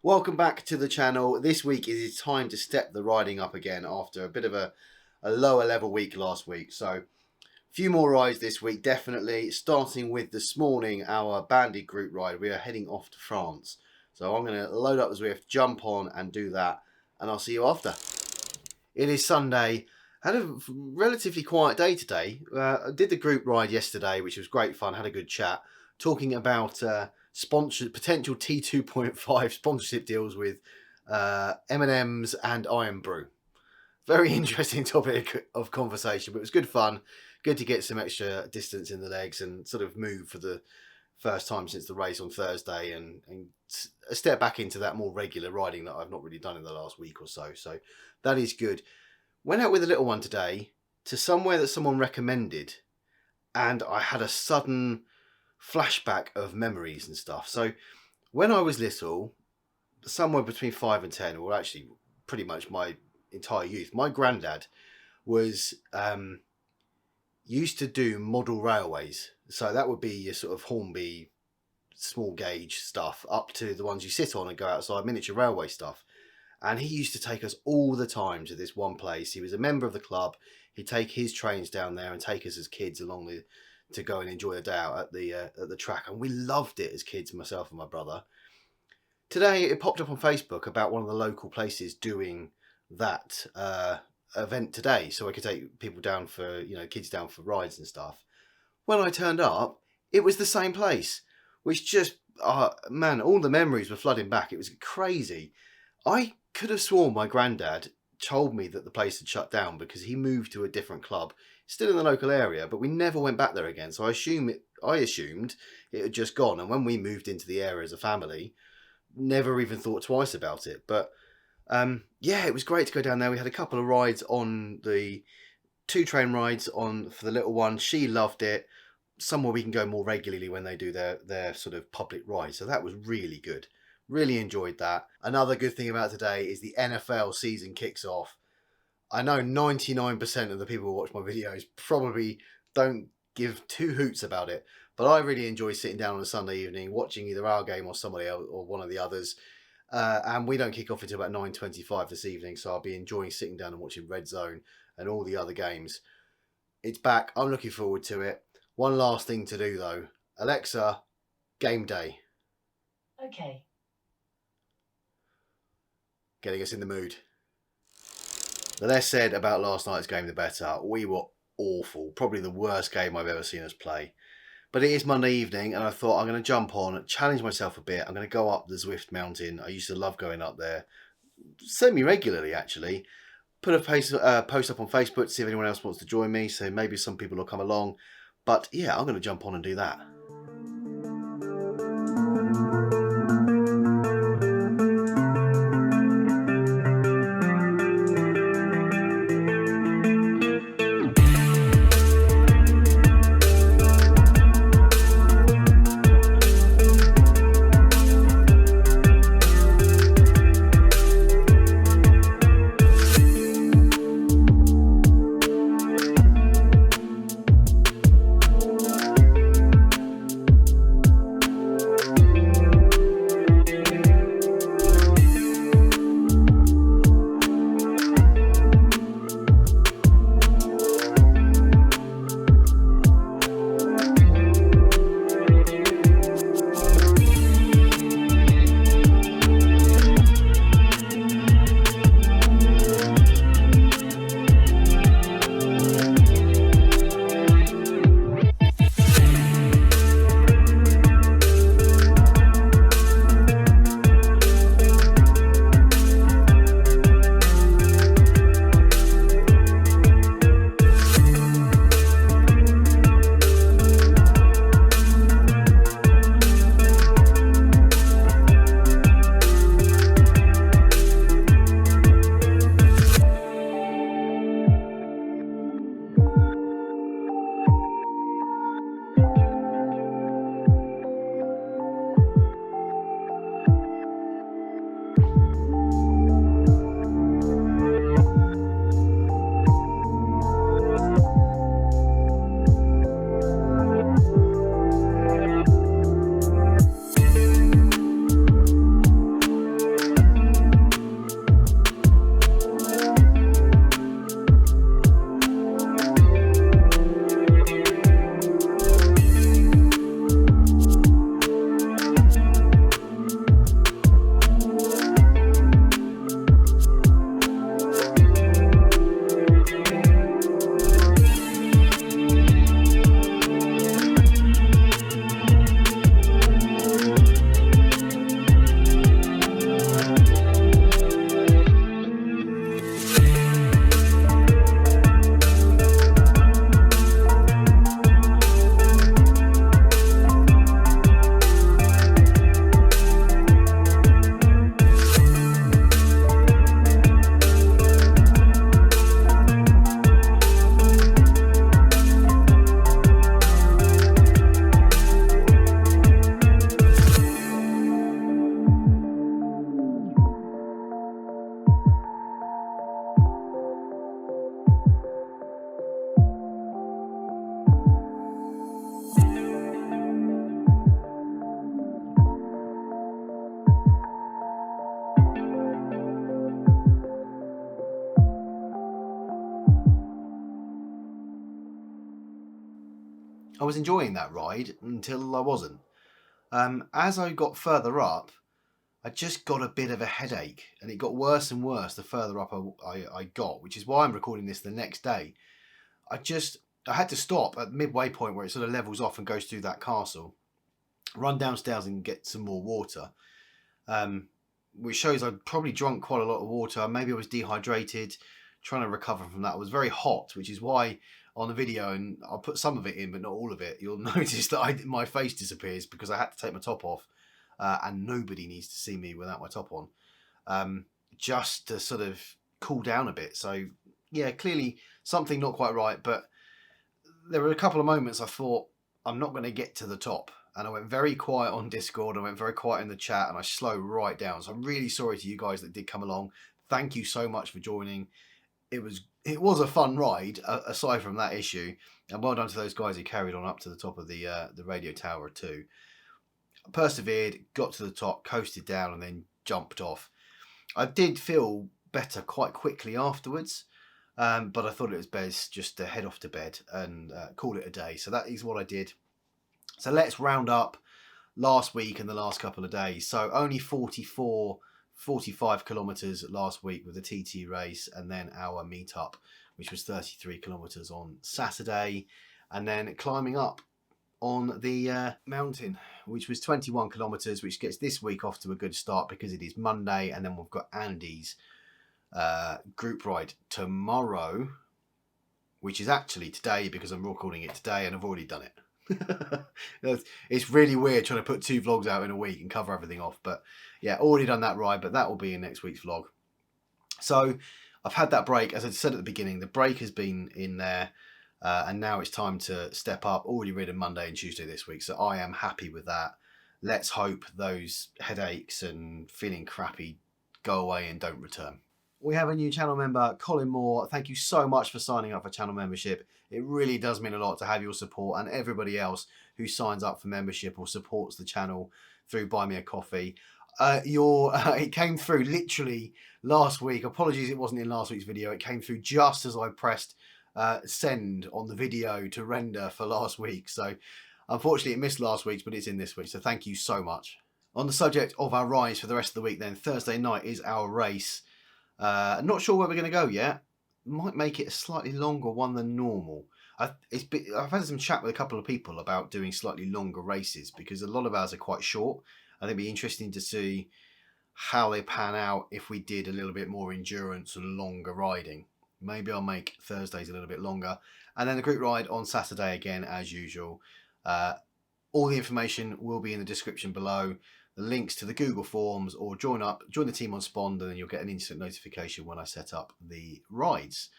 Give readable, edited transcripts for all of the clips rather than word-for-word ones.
Welcome back to the channel. This week it is time to step the riding up again after a bit of a lower level week last week. So a few more rides this week, definitely. Starting with this morning, our banded group ride. We are heading off to France. So I'm going to load up the Zwift, jump on and do that. And I'll see you after. It is Sunday. Had a relatively quiet day today. I did the group ride yesterday, which was great fun. Had a good chat. Talking about potential T2.5 sponsorship deals with M&M's and Iron Brew. Very interesting topic of conversation, but it was good fun. Good to get some extra distance in the legs and sort of move for the first time since the race on Thursday and a step back into that more regular riding that I've not really done in the last week or so. So that is good. Went out with a little one today to somewhere that someone recommended, and I had a sudden flashback of memories and stuff. So when I was little, somewhere between 5 and 10, or actually pretty much my entire youth, my granddad was used to do model railways. So that would be your sort of Hornby small gauge stuff up to the ones you sit on and go outside, miniature railway stuff. And he used to take us all the time to this one place. He was a member of the club. He'd take his trains down there and take us as kids along to go and enjoy the day out at the track. And we loved it as kids, myself and my brother. Today, it popped up on Facebook about one of the local places doing that event today. So I could take people down for, kids down for rides and stuff. When I turned up, it was the same place, which just, man, all the memories were flooding back. It was crazy. I could have sworn my granddad told me that the place had shut down because he moved to a different club, still in the local area, but we never went back there again. So I assumed it had just gone. And when we moved into the area as a family, never even thought twice about it. But yeah, it was great to go down there. We had a couple of rides on the 2 train rides for the little one. She loved it. Somewhere we can go more regularly when they do their sort of public rides. So that was really good. Really enjoyed that. Another good thing about today is the NFL season kicks off. I know 99% of the people who watch my videos probably don't give 2 hoots about it, but I really enjoy sitting down on a Sunday evening, watching either our game or somebody else or one of the others. And we don't kick off until about 9:25 this evening, so I'll be enjoying sitting down and watching Red Zone and all the other games. It's back. I'm looking forward to it. One last thing to do though. Alexa, game day. Okay. Getting us in the mood. The less said about last night's game, the better. We were awful. Probably the worst game I've ever seen us play. But it is Monday evening, and I thought I'm going to jump on, challenge myself a bit. I'm going to go up the Zwift Mountain. I used to love going up there. Semi-regularly, actually. Put a post up on Facebook to see if anyone else wants to join me. So maybe some people will come along. But yeah, I'm going to jump on and do that. I was enjoying that ride until I wasn't. As I got further up, I just got a bit of a headache, and it got worse and worse the further up I got, which is why I'm recording this the next day. I had to stop at the midway point where it sort of levels off and goes through that castle, run downstairs and get some more water, which shows I'd probably drunk quite a lot of water. Maybe I was dehydrated, trying to recover from that. It was very hot, which is why on the video, and I'll put some of it in but not all of it, you'll notice that my face disappears because I had to take my top off, and nobody needs to see me without my top on, just to sort of cool down a bit. So yeah, clearly something not quite right, but there were a couple of moments I thought I'm not going to get to the top, and I went very quiet on Discord, I went very quiet in the chat, and I slowed right down. So I'm really sorry to you guys that did come along. Thank you so much for joining. It was a fun ride, aside from that issue, and well done to those guys who carried on up to the top of the radio tower too. I persevered, got to the top, coasted down, and then jumped off. I did feel better quite quickly afterwards, but I thought it was best just to head off to bed and call it a day. So that is what I did. So let's round up last week and the last couple of days. So only 45 kilometers last week with the TT race, and then our meetup, which was 33 kilometers on Saturday, and then climbing up on the mountain, which was 21 kilometers, which gets this week off to a good start because it is Monday, and then we've got Andy's group ride tomorrow, which is actually today because I'm recording it today and I've already done it. It's really weird trying to put 2 vlogs out in a week and cover everything off, but yeah, already done that ride, but that will be in next week's vlog. So I've had that break, as I said at the beginning, the break has been in there, and now it's time to step up. Already ridden Monday and Tuesday this week, so I am happy with that. Let's hope those headaches and feeling crappy go away and don't return. We have a new channel member, Colin Moore. Thank you so much for signing up for channel membership. It really does mean a lot to have your support, and everybody else who signs up for membership or supports the channel through Buy Me a Coffee. It came through literally last week. Apologies it wasn't in last week's video. It came through just as I pressed send on the video to render for last week. So unfortunately it missed last week's, but it's in this week. So thank you so much. On the subject of our rides for the rest of the week then, Thursday night is our race. Not sure where we're going to go yet. Might make it a slightly longer one than normal. I've had some chat with a couple of people about doing slightly longer races because a lot of ours are quite short. I think it'd be interesting to see how they pan out if we did a little bit more endurance and longer riding. Maybe I'll make Thursdays a little bit longer. And then the group ride on Saturday again, as usual. All the information will be in the description below. The links to the Google Forms, or join the team on Spond, and then you'll get an instant notification when I set up the rides.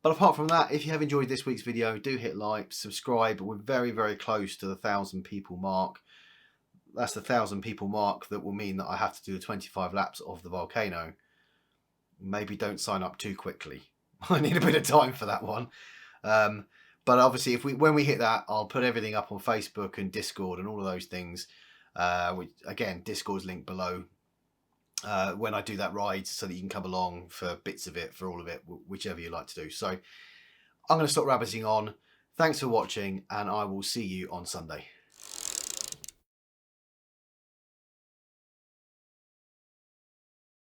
But apart from that, if you have enjoyed this week's video, do hit like, subscribe. We're very, very close to the 1,000 people mark. That's the 1,000 people mark that will mean that I have to do 25 laps of the volcano. Maybe don't sign up too quickly. I need a bit of time for that one. But obviously, when we hit that, I'll put everything up on Facebook and Discord and all of those things. Which, again, Discord's linked below when I do that ride, so that you can come along for bits of it, for all of it, whichever you like to do. So I'm going to stop rabbiting on. Thanks for watching, and I will see you on Sunday.